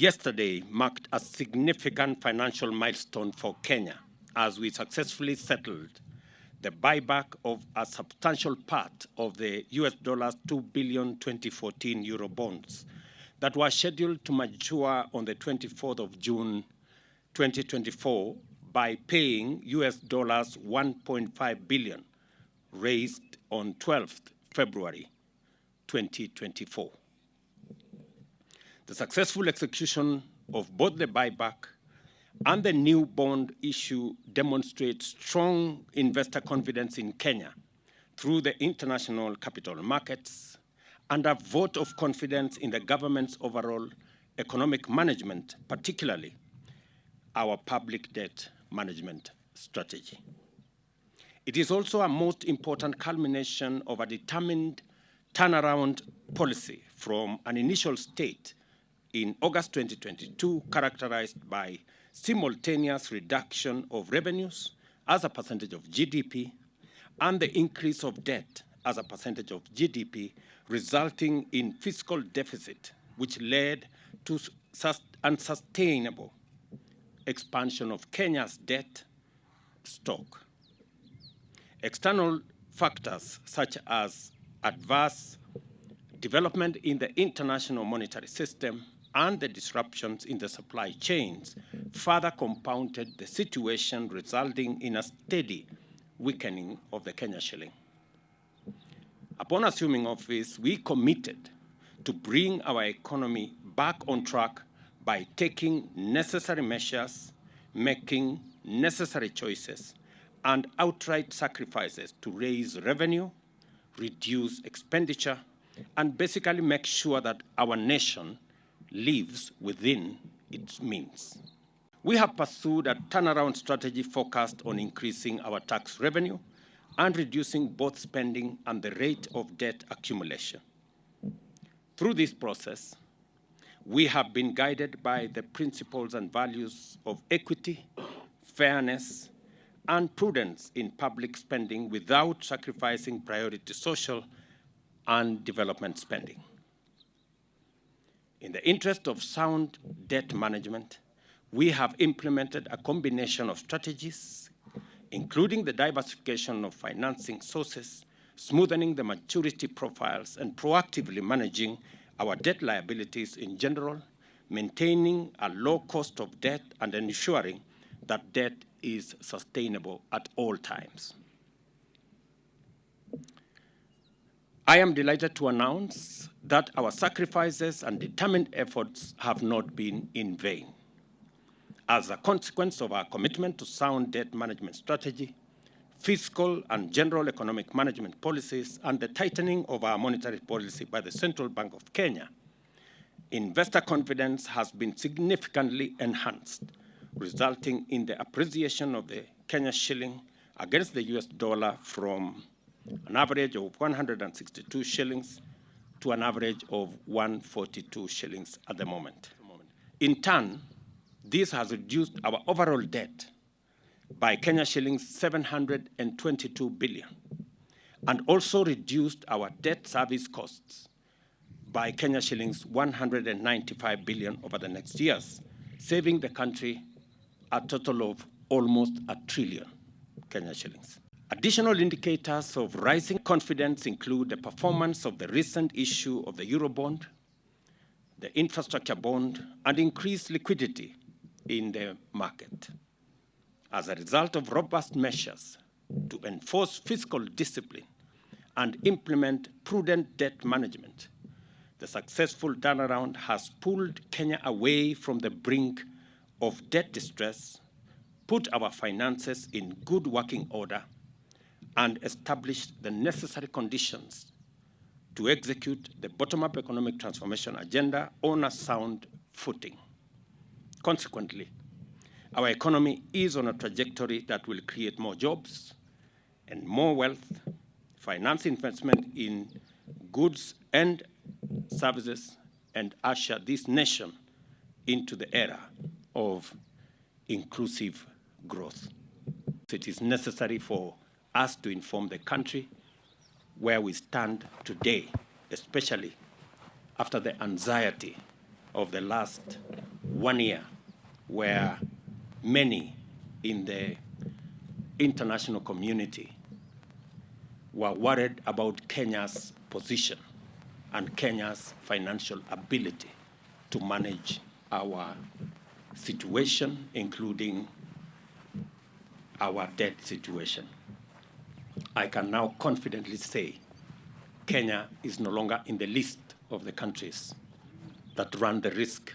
Yesterday marked a significant financial milestone for Kenya as we successfully settled the buyback of a substantial part of the US dollars 2 billion 2014 Eurobonds that were scheduled to mature on the 24th of June 2024 by paying US dollars 1.5 billion raised on 12th February 2024. The successful execution of both the buyback and the new bond issue demonstrates strong investor confidence in Kenya through the international capital markets and a vote of confidence in the government's overall economic management, particularly our public debt management strategy. It is also a most important culmination of a determined turnaround policy from an initial state in August 2022 characterized by simultaneous reduction of revenues as a percentage of GDP and the increase of debt as a percentage of GDP, resulting in fiscal deficit, which led to unsustainable expansion of Kenya's debt stock. External factors such as adverse development in the international monetary system and the disruptions in the supply chains further compounded the situation, resulting in a steady weakening of the Kenya shilling. Upon assuming office, we committed to bring our economy back on track by taking necessary measures, making necessary choices, and outright sacrifices to raise revenue, reduce expenditure, and basically make sure that our nation lives within its means. We have pursued a turnaround strategy focused on increasing our tax revenue and reducing both spending and the rate of debt accumulation. Through this process, we have been guided by the principles and values of equity, fairness, and prudence in public spending without sacrificing priority social and development spending. In the interest of sound debt management, we have implemented a combination of strategies, including the diversification of financing sources, smoothing the maturity profiles, and proactively managing our debt liabilities in general, maintaining a low cost of debt and ensuring that debt is sustainable at all times. I am delighted to announce that our sacrifices and determined efforts have not been in vain. As a consequence of our commitment to sound debt management strategy, fiscal and general economic management policies, and the tightening of our monetary policy by the Central Bank of Kenya, investor confidence has been significantly enhanced, resulting in the appreciation of the Kenya shilling against the US dollar from an average of 162 shillings to an average of 142 shillings at the moment. In turn, this has reduced our overall debt by Kenya shillings 722 billion and also reduced our debt service costs by Kenya shillings 195 billion over the next years, saving the country a total of almost 1 trillion Kenya shillings. Additional indicators of rising confidence include the performance of the recent issue of the Eurobond, the infrastructure bond, and increased liquidity in the market. As a result of robust measures to enforce fiscal discipline and implement prudent debt management, the successful turnaround has pulled Kenya away from the brink of debt distress, put our finances in good working order, and established the necessary conditions to execute the bottom-up economic transformation agenda on a sound footing. Consequently, our economy is on a trajectory that will create more jobs and more wealth, finance investment in goods and services, and usher this nation into the era of inclusive growth. It is necessary for us to inform the country where we stand today, especially after the anxiety of the last 1 year where many in the international community were worried about Kenya's position and Kenya's financial ability to manage our situation, including our debt situation. I can now confidently say Kenya is no longer in the list of the countries that run the risk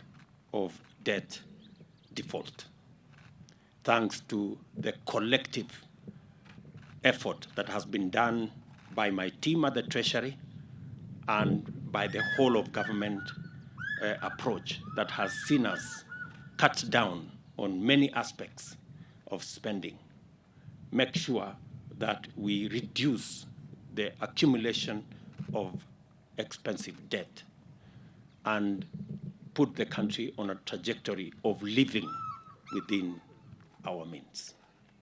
of debt default, thanks to the collective effort that has been done by my team at the Treasury and by the whole of government approach that has seen us cut down on many aspects of spending, make sure that we reduce the accumulation of expensive debt, and put the country on a trajectory of living within our means.